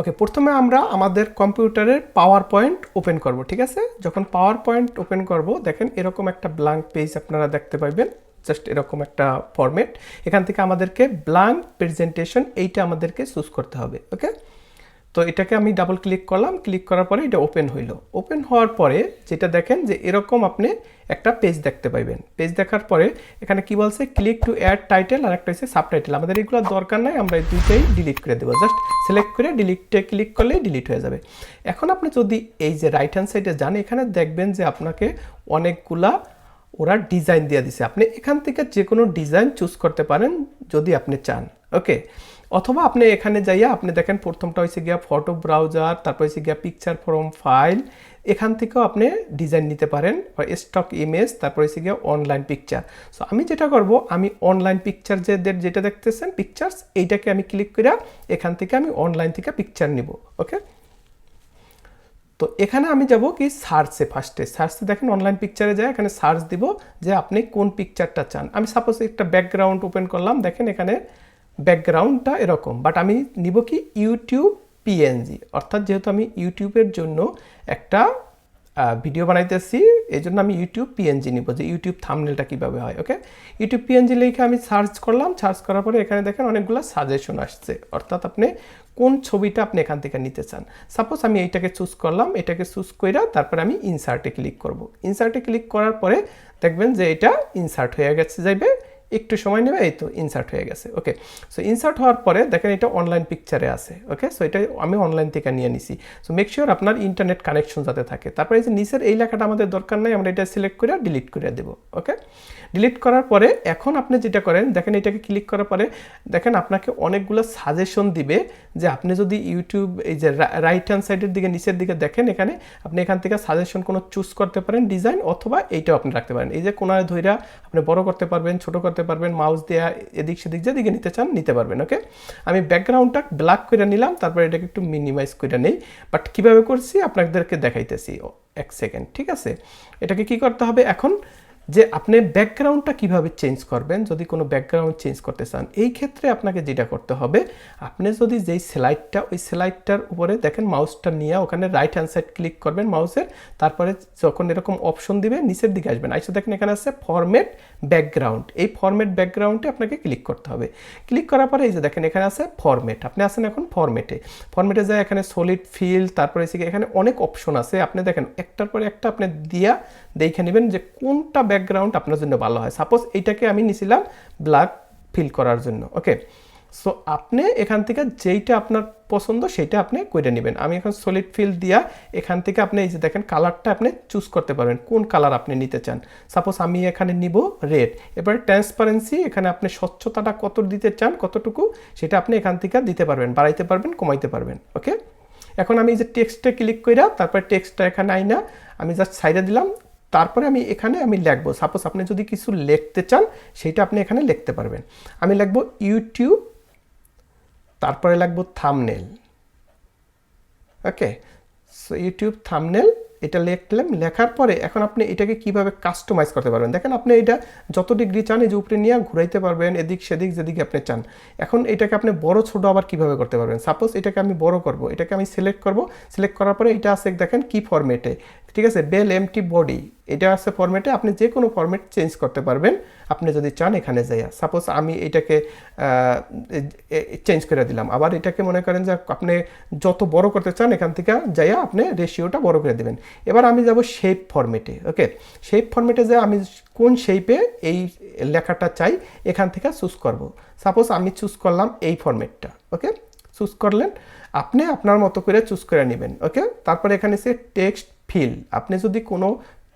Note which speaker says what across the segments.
Speaker 1: ওকে, প্রথমে আমরা আমাদের কম্পিউটারের পাওয়ার পয়েন্ট ওপেন করব, ঠিক আছে। যখন পাওয়ার পয়েন্ট ওপেন করব, দেখেন এরকম একটা ব্ল্যাঙ্ক পেজ আপনারা দেখতে পাইবেন, জাস্ট এরকম একটা ফরম্যাট। এখান থেকে আমাদেরকে ব্ল্যাঙ্ক প্রেজেন্টেশন এইটা আমাদেরকে চুজ করতে হবে। ওকে, তো এটাকে আমি ডাবল ক্লিক করলাম, ক্লিক করার পরে এটা ওপেন হইলো। ওপেন হওয়ার পরে যেটা দেখেন যে এরকম আপনি একটা পেজ দেখতে পাইবেন। পেজ দেখার পরে এখানে কি বলছে, ক্লিক টু অ্যাড টাইটেল আর একটা হচ্ছে সাবটাইটেল। আমাদের এগুলো দরকার নাই, আমরা এই দুইটাই ডিলিট করে দেবো। জাস্ট সিলেক্ট করে ডিলিটে ক্লিক করলেই ডিলিট হয়ে যাবে। এখন আপনি যদি এই যে রাইট হ্যান্ড সাইডে যান, এখানে দেখবেন যে আপনাকে অনেকগুলা ওরা ডিজাইন দিয়ে দিছে। আপনি এখান থেকে যে কোনো ডিজাইন চুজ করতে পারেন যদি আপনি চান। ওকে, অথবা আপনি এখানে যাইয়া আপনি দেখেন প্রথমটা হয়েছে গিয়া ফটো ব্রাউজার, তারপর হয়েছে গিয়া পিকচার ফ্রম ফাইল। এখান থেকেও আপনি ডিজাইন নিতে পারেন, স্টক ইমেজ, তারপর হয়েছে গিয়া অনলাইন পিকচার। সো আমি যেটা করব, আমি অনলাইন পিকচার যেটা দেখতেছেন পিকচার্স, এইটাকে আমি ক্লিক করে এখান থেকে আমি অনলাইন থেকে পিকচার নিব। ওকে, তো এখানে আমি যাব কি সার্চে, ফার্স্টে সার্চে দেখেন অনলাইন পিকচারে যায়, এখানে সার্চ দিব যে আপনি কোন পিকচারটা চান। আমি সাপোজ একটা ব্যাকগ্রাউন্ড ওপেন করলাম, দেখেন এখানে ব্যাকগ্রাউন্ডটা এরকম, বাট আমি নিব কি ইউটিউব পিএনজি, অর্থাৎ যেহেতু আমি ইউটিউবের জন্য একটা ভিডিও বানাইতেছি, এই জন্য আমি ইউটিউব পিএনজি নিব, যে ইউটিউব থাম্বনেলটা কীভাবে হয়। ওকে, ইউটিউব পিএনজি লিখে আমি সার্চ করলাম, সার্চ করার পরে এখানে দেখেন অনেকগুলো সাজেশন আসছে, অর্থাৎ আপনি কোন ছবিটা আপনি এখান থেকে নিতে চান। সাপোজ আমি এইটাকে চুজ করলাম, এটাকে চুজ করে তারপরে আমি ইনসার্টে ক্লিক করব। ইনসার্টে ক্লিক করার পরে দেখবেন যে এটা ইনসার্ট হয়ে গেছে, যাইবে একটু সময় নেবে, এই তো ইনসার্ট হয়ে গেছে। ওকে, সো ইনসার্ট হওয়ার পরে দেখেন এটা অনলাইন পিকচারে আছে। ওকে, সো এটা আমি অনলাইন থেকে নিয়ে নিছি। সো মেক শিওর আপনার ইন্টারনেট কানেকশন যাতে থাকে। তারপরে এই যে নিচের এই লেখাটা আমাদের দরকার নাই, আমরা এটা সিলেক্ট করে ডিলিট করে দেবো। ওকে, ডিলিট করার পরে এখন আপনি যেটা করেন, দেখেন এটাকে ক্লিক করার পরে দেখেন আপনাকে অনেকগুলো সাজেশন দিবে, যে আপনি যদি ইউটিউব এই যে রাইট হ্যান্ড সাইডের দিকে নিচের দিকে দেখেন, এখানে আপনি এখান থেকে সাজেশন কোনো চুজ করতে পারেন ডিজাইন, অথবা এইটাও আপনি রাখতে পারেন। এই যে কোনায় ধইরা আপনি বড় করতে পারবেন, ছোট করতে পারবেন, মাউস দেওয়া এদিক সেদিক যেদিকে নিতে চান নিতে পারবেন। ওকে, আমি ব্যাকগ্রাউন্ডটা ব্ল্যাক করে নিলাম, তারপরে এটাকে একটু মিনিমাইজ করে নেই, বাট কীভাবে করছি আপনাদেরকে দেখাইতেছি এক সেকেন্ড। ঠিক আছে, এটাকে কি করতে হবে এখন, যে আপনি ব্যাকগ্রাউন্ডটা কিভাবে চেঞ্জ করবেন যদি কোনো ব্যাকগ্রাউন্ড চেঞ্জ করতে চান। এই ক্ষেত্রে আপনাকে যেটা করতে হবে, আপনি যদি যেই স্লাইডটা, ওই স্লাইডটার উপরে দেখেন মাউসটা নিয়ে ওখানে রাইট হ্যান্ড সাইড ক্লিক করবেন মাউসের, তারপরে যখন এরকম অপশন দিবে নিচের দিকে আসবেন, আইসা দেখেন এখানে আছে ফরম্যাট ব্যাকগ্রাউন্ড। এই ফরম্যাট ব্যাকগ্রাউন্ডে আপনাকে ক্লিক করতে হবে। ক্লিক করার পরে এই যে দেখেন এখানে আছে ফরম্যাট, আপনি আছেন এখন ফরম্যাটে। ফরম্যাটে যায় এখানে সলিড ফিল, তারপরে এখানে অনেক অপশন আছে, আপনি দেখেন একটার পরে একটা আপনি দিয়া দেখে নেবেন যে কোনটা ব্যাকগ্রাউন্ড আপনার জন্য ভালো হয়। সাপোজ এইটাকে আমি নিছিলাম ব্ল্যাক ফিল করার জন্য। ওকে, সো আপনি এখান থেকে যেইটা আপনার পছন্দ সেইটা আপনি করে নেবেন। আমি এখন সলিড ফিল দিয়া এখান থেকে আপনি এই যে দেখেন কালারটা আপনি চুজ করতে পারবেন কোন কালার আপনি নিতে চান। সাপোজ আমি এখানে নিব রেড। এবার ট্রান্সপারেন্সি, এখানে আপনি স্বচ্ছতাটা কত দিতে চান, কতটুকু সেটা আপনি এখান থেকে দিতে পারবেন, বাড়াইতে পারবেন, কমাইতে পারবেন। ওকে, এখন আমি এই যে টেক্সটে ক্লিক কইরা তারপর টেক্সটটা এখানে আইনা আমি জাস্ট সাইডে দিলাম, তারপরে আমি এখানে আমি লিখবো। সাপোজ আপনি যদি কিছু লিখতে চান সেটা আপনি এখানে লিখতে পারবেন। আমি লিখবো ইউটিউব, তারপরে লিখবো থাম্বনেল। ওকে, সো ইউটিউব থাম্বনেল এটা লিখলাম। লেখার পরে এখন আপনি এটাকে কিভাবে কাস্টমাইজ করতে পারবেন, দেখেন আপনি এটা যত ডিগ্রি চান এই যে উপরে নিয়ে ঘুরাইতে পারবেন, এদিক সেদিক যেদিকে আপনি চান। এখন এটাকে আপনি বড় ছোট আবার কিভাবে করতে পারবেন। সাপোজ এটাকে আমি বড় করব, এটাকে আমি সিলেক্ট করব। সিলেক্ট করার পরে এটা আছে দেখেন কি ফরম্যাটে, ঠিক আছে, বেল এমটি বডি, এটা আছে ফরম্যাটে। আপনি যে কোনো ফরম্যাট চেঞ্জ করতে পারবেন আপনি যদি চান এখানে যাইয়া। সাপোজ আমি এটাকে চেঞ্জ করে দিলাম, আবার এটাকে মনে করেন যে আপনি যত বড় করতে চান এখান থেকে যাইয়া আপনি রেশিওটা বড় করে দেবেন। এবার আমি যাব শেপ ফরম্যাটে। ওকে, শেপ ফরম্যাটে যে আমি কোন শেপে এই লেখাটা চাই এখান থেকে চুজ করব। সাপোজ আমি চুজ করলাম এই ফরম্যাটটা। ওকে, চুজ করলেন, আপনি আপনার মতো করে চুজ করে নেবেন। ওকে, তারপরে এখানে সে টেক্সট ফিল, আপনি যদি কোনো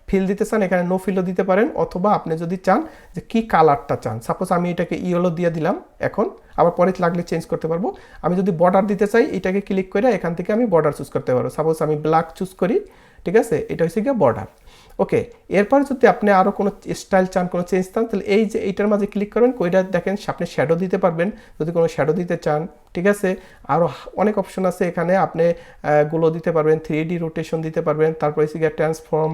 Speaker 1: ফিল দিতে চান এখানে নো ফিলও দিতে পারেন, অথবা আপনি যদি চান যে কি কালারটা চান, সাপোজ আমি এটাকে ইয়েলো দিয়ে দিলাম, এখন আবার পরে লাগলে চেঞ্জ করতে পারবো। আমি যদি বর্ডার দিতে চাই এটাকে ক্লিক করে এখান থেকে আমি বর্ডার চুজ করতে পারবো। সাপোজ আমি ব্ল্যাক চুজ করি, ঠিক আছে, এটা হচ্ছে গিয়ে বর্ডার। ওকে, এরপর যদি আপনি আরও কোনো স্টাইল চান, কোনো চেঞ্জ চান, তাহলে এই যে এইটার মাঝে ক্লিক করবেন, কইটা দেখেন আপনি শ্যাডো দিতে পারবেন যদি কোনো শ্যাডো দিতে চান। ঠিক আছে, আরও অনেক অপশন আছে এখানে, আপনি গুলো দিতে পারবেন, 3D রোটেশন দিতে পারবেন, তারপর হচ্ছে গিয়ে ট্রান্সফর্ম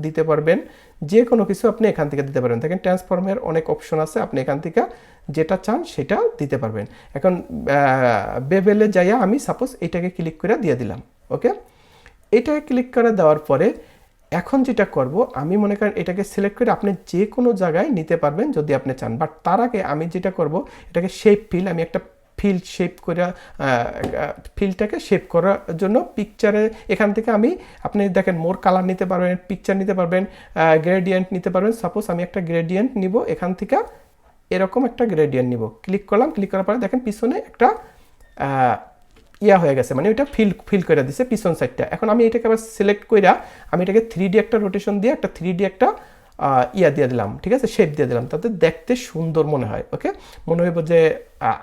Speaker 1: দিতে পারবেন, যে কোনো কিছু আপনি এখান থেকে দিতে পারবেন। দেখেন ট্রান্সফর্মের অনেক অপশন আছে, আপনি এখান থেকে যেটা চান সেটা দিতে পারবেন। এখন বেবেলে যাইয়া আমি সাপোজ এটাকে ক্লিক করে দিয়ে দিলাম। ওকে, এটাকে ক্লিক করে দেওয়ার পরে এখন যেটা করব, আমি মনে করেন এটাকে সিলেক্ট করে আপনি যে কোনো জায়গায় নিতে পারবেন যদি আপনি চান। বাট তার আগে আমি যেটা করব, এটাকে শেপ ফিল, আমি একটা ফিল শেপ করে ফিলটাকে শেপ করার জন্য পিকচারে এখান থেকে আপনি দেখেন মোর কালার নিতে পারবেন, পিকচার নিতে পারবেন, গ্রেডিয়েন্ট নিতে পারবেন। সাপোজ আমি একটা গ্রেডিয়েন্ট নিব, এখান থেকে এরকম একটা গ্রেডিয়েন্ট নিব, ক্লিক করলাম। ক্লিক করার পরে দেখেন পিছনে একটা ইয়া হয়ে গেছে, মানে ওইটা ফিল করে দিছে পিছন সাইডটা। এখন আমি এটাকে আবার সিলেক্ট কইরা আমি এটাকে 3D একটা রোটেশন দিয়ে একটা 3D একটা ইয়া দিয়ে দিলাম, ঠিক আছে, শেপ দিয়ে দিলাম, তাতে দেখতে সুন্দর মনে হয়। ওকে, মনে হইব যে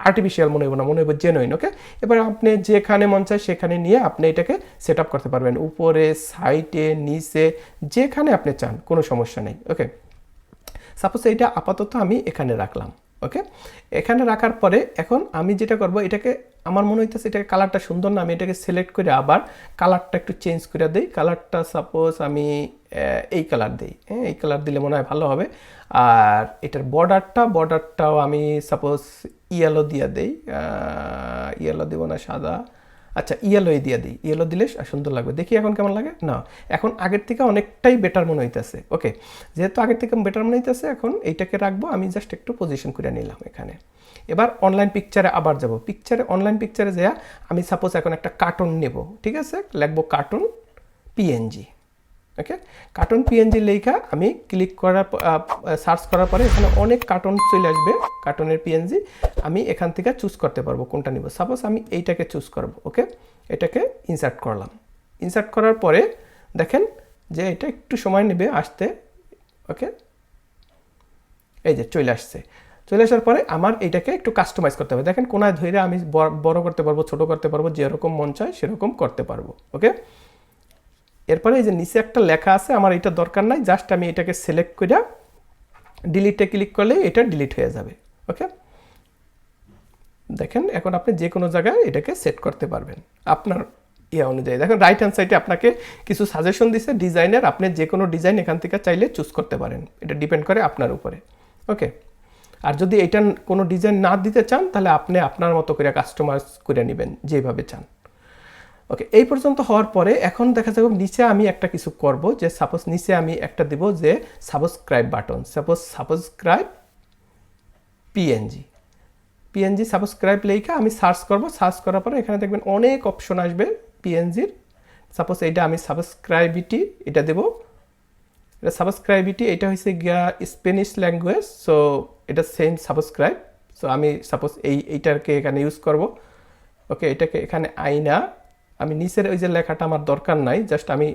Speaker 1: আর্টিফিশিয়াল মনে হইব না, মনে হইব জেনুইন। ওকে, এবার আপনি যেখানে মন চায় সেখানে নিয়ে আপনি এটাকে সেট আপ করতে পারবেন, উপরে, সাইডে, নিচে, যেখানে আপনি চান, কোনো সমস্যা নেই। ওকে, সাপোজ এইটা আপাতত আমি এখানে রাখলাম। ওকে, এখানে রাখার পরে এখন আমি যেটা করব, এটাকে আমার মনে হইতেছে এটাকে কালারটা সুন্দর না, আমি এটাকে সিলেক্ট করে আবার কালারটা একটু চেঞ্জ করে দিই। কালারটা সাপোজ আমি এই কালার দিই, হ্যাঁ, এই কালার দিলে মনে হয় ভালো হবে। আর এটার বর্ডারটাও আমি সাপোজ ইয়েলো দিয়ে দিই, ইয়েলো দিব না, সাদা, আচ্ছা ইয়েলোই দিয়ে দিই, ইয়েলো দিলে সুন্দর লাগবে। দেখি এখন কেমন লাগে। না, এখন আগের থেকে অনেকটাই বেটার মনে হইতেছে। ওকে, যেহেতু আগের থেকে বেটার মনে হইতেছে, এখন এইটাকে রাখবো, আমি জাস্ট একটু পজিশন করে নিলাম এখানে। এবার অনলাইন পিকচারে আবার যাব, অনলাইন পিকচারে যা আমি সাপোজ এখন একটা কার্টুন নেব, ঠিক আছে, লিখবো কার্টুন পিএনজি। ওকে, কার্টুন পিএনজি লেখা আমি ক্লিক করার সার্চ করার পরে এখানে অনেক কার্টুন চলে আসবে, কার্টুনের পিএনজি। আমি এখান থেকে চুজ করতে পারবো কোনটা নিব। সাপোজ আমি এইটাকে চুজ করব। ওকে, এটাকে ইনসার্ট করলাম। ইনসার্ট করার পরে দেখেন যে এটা একটু সময় নেবে আসতে। ওকে, এই যে চলে আসছে। চলে আসার পরে আমার এইটাকে একটু কাস্টমাইজ করতে হবে। দেখেন কোনায় ধরে আমি বড় করতে পারবো, ছোট করতে পারবো, যেরকম মন চায় সেরকম করতে পারবো। ওকে, এরপরে এই যে নিচে একটা লেখা আছে, আমার এটা দরকার নাই, জাস্ট আমি এটাকে সিলেক্ট করে ডিলিটে ক্লিক করলে এটা ডিলিট হয়ে যাবে। ওকে, দেখেন এখন আপনি যে কোনো জায়গায় এটাকে সেট করতে পারবেন আপনার ইয়ে অনুযায়ী। দেখেন রাইট হ্যান্ড সাইডে আপনাকে কিছু সাজেশন দিছে ডিজাইনের, আপনি যে কোনো ডিজাইন এখান থেকে চাইলে চুজ করতে পারেন, এটা ডিপেন্ড করে আপনার উপরে। ওকে, আর যদি এটা কোনো ডিজাইন না দিতে চান তাহলে আপনি আপনার মতো করে কাস্টমাইজ করে নেবেন যেভাবে চান। ওকে, এই পর্যন্ত হওয়ার পরে এখন দেখা যাবে নিচে আমি একটা কিছু করব, যে সাপোজ নিচে আমি একটা দিব যে subscribe button, suppose subscribe PNG subscribe লেখা আমি সার্চ করব। সার্চ করার পরে এখানে দেখবেন অনেক অপশন আসবে পিএনজির। সাপোজ এইটা আমি সাবস্ক্রাইবিটি এটা দেব, এটা সাবস্ক্রাইবিটি, এটা হচ্ছে গিয়া স্প্যানিশ ল্যাঙ্গুয়েজ, সো এটা সেম সাবস্ক্রাইব। সো আমি সাপোজ এইটাকে এখানে ইউজ করব। ওকে, এটাকে এখানে আইনা আমি নিচের ওই যে লেখাটা আমার দরকার নাই, জাস্ট আমি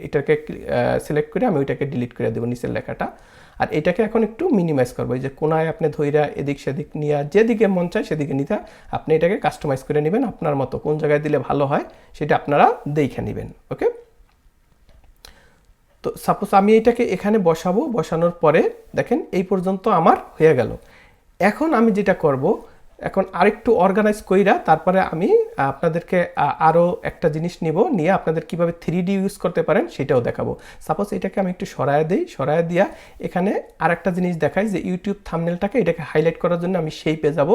Speaker 1: এটাকে সিলেক্ট করে আমি ওইটাকে ডিলিট করে দেবো নিচের লেখাটা। আর এটাকে এখন একটু মিনিমাইজ করবো, এই যে কোনায় আপনি ধইরা এদিক সেদিক নিয়ে যেদিকে মন চায় সেদিকে নিতে আপনি এটাকে কাস্টমাইজ করে নেবেন আপনার মতো, কোন জায়গায় দিলে ভালো হয় সেটা আপনারা দেখে নেবেন। ওকে, তো সাপোজ আমি এটাকে এখানে বসাবো, বসানোর পরে দেখেন এই পর্যন্ত আমার হয়ে গেল। এখন আমি যেটা করব, এখন আরেকটু অর্গানাইজ কইরা তারপরে আমি আপনাদেরকে আরও একটা জিনিস নিয়ে আপনাদের কিভাবে 3D ইউজ করতে পারেন সেটাও দেখাবো। সাপোজ এটাকে আমি একটু সরায় দিয়া এখানে আরেকটা জিনিস দেখাই যে ইউটিউব থাম্বনেলটাকে এটাকে হাইলাইট করার জন্য আমি শেপে যাব।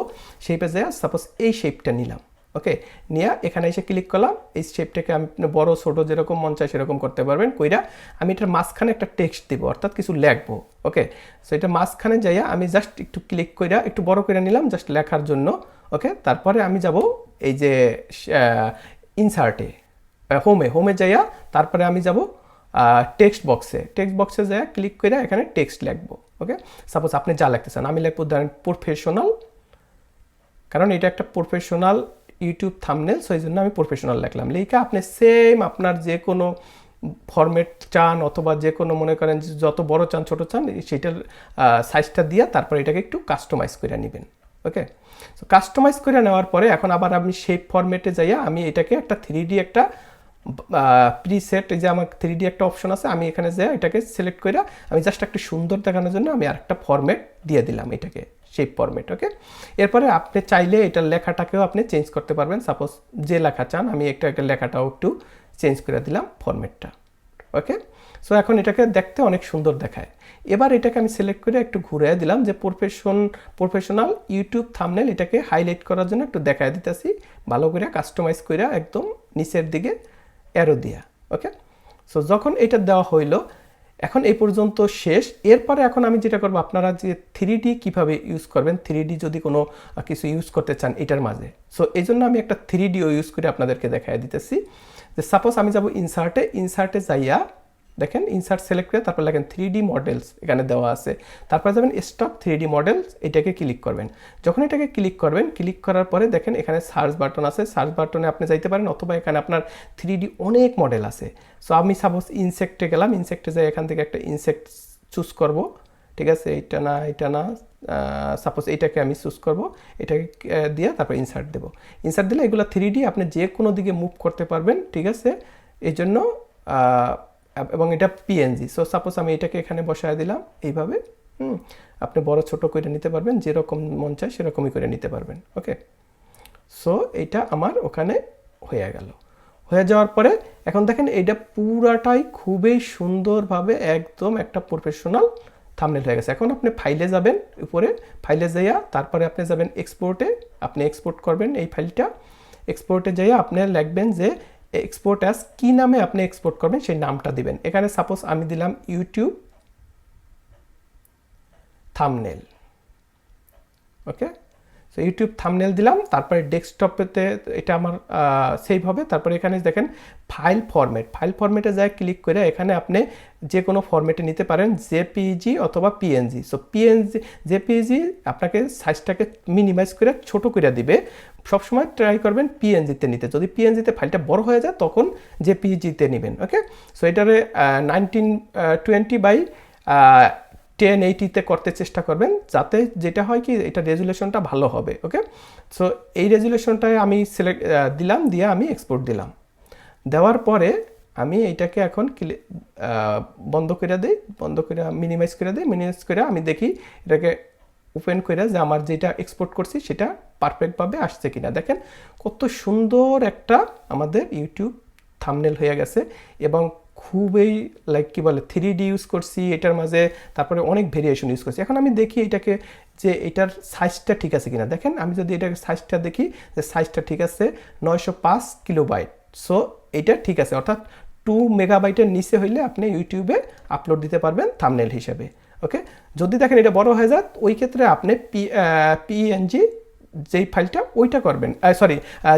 Speaker 1: শেপে যাই, সাপোজ এই শেপটা নিলাম। ওকে, নিয়ে এখানে এসে ক্লিক করলাম, এই শেপটাকে আমি বড় ছোট যেরকম মন চায় সেরকম করতে পারবেন। কইরা আমি এটার মাঝখানে একটা টেক্সট দিব, অর্থাৎ কিছু লিখবো। ওকে, সো এটা মাঝখানে যাইয়া আমি জাস্ট একটু ক্লিক কইরা একটু বড় করে নিলাম জাস্ট লেখার জন্য। ওকে, তারপরে আমি যাব এই যে ইনসার্টে, হোমে যাইয়া তারপরে আমি যাব টেক্সট বক্সে যাইয়া ক্লিক করে এখানে টেক্সট লিখবো। ওকে, সাপোজ আপনি যা লিখতে চান, আমি লিখবো ধরেন প্রফেশনাল, কারণ এটা একটা প্রফেশনাল ইউটিউব থাম্বনেল, সো এই জন্য আমি প্রফেশনাল লিখলাম। লেখা আপনি সেম আপনার যে কোনো ফরম্যাট চান অথবা যে কোনো মনে করেন যত বড় চান ছোট চান সেটার সাইজটা দিয়ে তারপর এটাকে একটু কাস্টমাইজ করে নেবেন। ওকে, সো কাস্টমাইজ করে নেওয়ার পরে এখন আবার আমি শেপ ফরম্যাটে যাইয়া আমি এটাকে একটা 3D একটা প্রিসেট, এই যে আমার 3D একটা অপশন আছে, আমি এখানে যাই এটাকে সিলেক্ট করে আমি জাস্ট একটা সুন্দর দেখানোর জন্য আমি আরেকটা ফরম্যাট দিয়ে দিলাম এটাকে শেপ ফরম্যাট। ওকে, এরপরে আপনি চাইলে এটার লেখাটাকেও আপনি চেঞ্জ করতে পারবেন। সাপোজ যে লেখা চান, আমি একটা লেখাটাও একটু চেঞ্জ করে দিলাম ফরম্যাটটা। ওকে। সো এখন এটাকে দেখতে অনেক সুন্দর দেখায়। এবার এটাকে আমি সিলেক্ট করে একটু ঘুরিয়ে দিলাম যে প্রফেশনাল ইউটিউব থাম্বনেল, এটাকে হাইলাইট করার জন্য একটু দেখায় দিতেছি ভালো করে কাস্টমাইজ করে একদম নিচের দিকে অ্যারো দিয়া। ওকে, সো যখন এটা দেওয়া হইলো এখন এই পর্যন্ত শেষ। এরপরে এখন আমি যেটা করবো, আপনারা যে 3D কীভাবে ইউজ করবেন, 3D যদি কোনো কিছু ইউজ করতে চান এটার মাঝে, সো এই জন্য আমি একটা 3Dও ইউজ করে আপনাদেরকে দেখাই দিতেছি। যে সাপোজ আমি যাব ইনসার্টে যাইয়া দেখেন ইনসার্ট সিলেক্ট করে তারপর লেখেন 3D মডেলস, এখানে দেওয়া আছে। তারপরে যাবেন স্টক 3D মডেলস, এটাকে ক্লিক করবেন। যখন এটাকে ক্লিক করবেন, ক্লিক করার পরে দেখেন এখানে সার্চ বাটন আছে, সার্চ বাটনে আপনি যাইতে পারেন, অথবা এখানে আপনার 3D অনেক মডেল আছে। সো আমি সাপোজ ইনসেক্টে গেলাম, ইনসেক্টে যাই এখান থেকে একটা ইনসেক্ট চুজ করব, ঠিক আছে, এটা না সাপোজ এইটাকে আমি চুজ করব, এটাকে দিয়ে তারপর ইনসার্ট দেবো। ইনসার্ট দিলে এগুলো 3D আপনি যে কোনো দিকে মুভ করতে পারবেন, ঠিক আছে। এই জন্য এবং এটা পিএনজি। সো সাপোজ আমি এটাকে এখানে বসায় দিলাম এইভাবে, আপনি বড় ছোট করে নিতে পারবেন, যেরকম মন চায় সেরকমই করে নিতে পারবেন। ওকে, সো এটা আমার ওখানে হয়ে গেল। হয়ে যাওয়ার পরে এখন দেখেন এটা পুরাটাই খুবই সুন্দরভাবে একদম একটা প্রফেশনাল থাম্বনেল হয়ে গেছে। এখন আপনি ফাইলে যাবেন, উপরে ফাইলে যাইয়া তারপরে আপনি যাবেন এক্সপোর্টে, আপনি এক্সপোর্ট করবেন এই ফাইলটা। এক্সপোর্টে যাইয়া আপনি লিখবেন যে এক্সপোর্ট অ্যাজ, কি নামে আপনি এক্সপোর্ট করবেন সেই নামটা দিবেন। এখানে সাপোজ আমি দিলাম ইউটিউব থাম্বনেল। ওকে, সো ইউটিউব থাম্বনেল দিলাম, তারপরে ডেস্কটপেতে এটা আমার সেভ হবে। তারপরে এখানে দেখেন ফাইল ফরম্যাটে যায় ক্লিক করে এখানে আপনি যে কোনো ফরম্যাটে নিতে পারেন, জেপিইজি অথবা পিএনজি। সো জেপিইজি আপনাকে সাইজটাকে মিনিমাইজ করে ছোট করে দিবে। সবসময় ট্রাই করবেন পিএনজিতে নিতে, যদি পিএনজিতে ফাইলটা বড় হয়ে যায় তখন জেপিইজিতে নেবেন। ওকে, সো এটারে 1920x1080-তে করতে চেষ্টা করবেন, যাতে যেটা হয় কি এটা রেজুলেশনটা ভালো হবে। ওকে, সো এই রেজুলেশনটায় আমি সিলেক্ট দিলাম, দিয়ে আমি এক্সপোর্ট দিলাম। দেওয়ার পরে আমি এইটাকে এখন বন্ধ করে দিই, মিনিমাইজ করে আমি দেখি এটাকে ওপেন করে যে আমার যেটা এক্সপোর্ট করছি সেটা পারফেক্টভাবে আসছে কিনা। দেখেন কত সুন্দর একটা আমাদের ইউটিউব থাম্বনেল হয়ে গেছে, এবং খুবই কি বলে 3D ইউজ করছি এটার মাঝে, তারপরে অনেক ভেরিয়েশন ইউজ করছি। এখন আমি দেখি এটাকে যে এটার সাইজটা ঠিক আছে কিনা। দেখেন আমি যদি এটাকে সাইজটা দেখি যে সাইজটা ঠিক আছে 905 কিলোবাইট। সো এটা ঠিক আছে, অর্থাৎ 2 মেগাবাইটের নিচে হইলে আপনি ইউটিউবে আপলোড দিতে পারবেন থাম্বনেল হিসেবে। ওকে, যদি দেখেন এটা বড় হয়ে যায় ওই ক্ষেত্রে আপনি পিএনজি যেই ফাইলটা ওইটা করবেন, সরি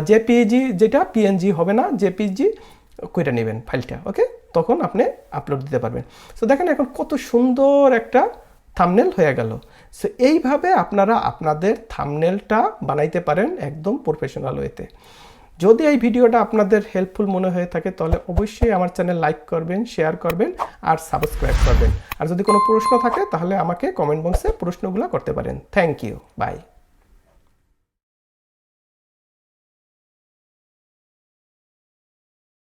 Speaker 1: জেপিইজি, যেটা পিএনজি হবে না, জেপিইজি কইটা নেবেন ফাইলটা। ওকে, তখন আপনি আপলোড দিতে পারবেন। সো দেখেন এখন কত সুন্দর একটা থাম্বনেল হয়ে গেল। সো এইভাবে আপনারা আপনাদের থাম্বনেলটা বানাইতে পারেন একদম প্রফেশনাল ওয়েতে। যদি এই ভিডিওটা আপনাদের হেল্পফুল মনে হয়ে থাকে তাহলে অবশ্যই আমার চ্যানেল লাইক করবেন, শেয়ার করবেন আর সাবস্ক্রাইব করবেন। আর যদি কোনো প্রশ্ন থাকে তাহলে আমাকে কমেন্ট বক্সে প্রশ্নগুলো করতে পারেন। Thank you, by.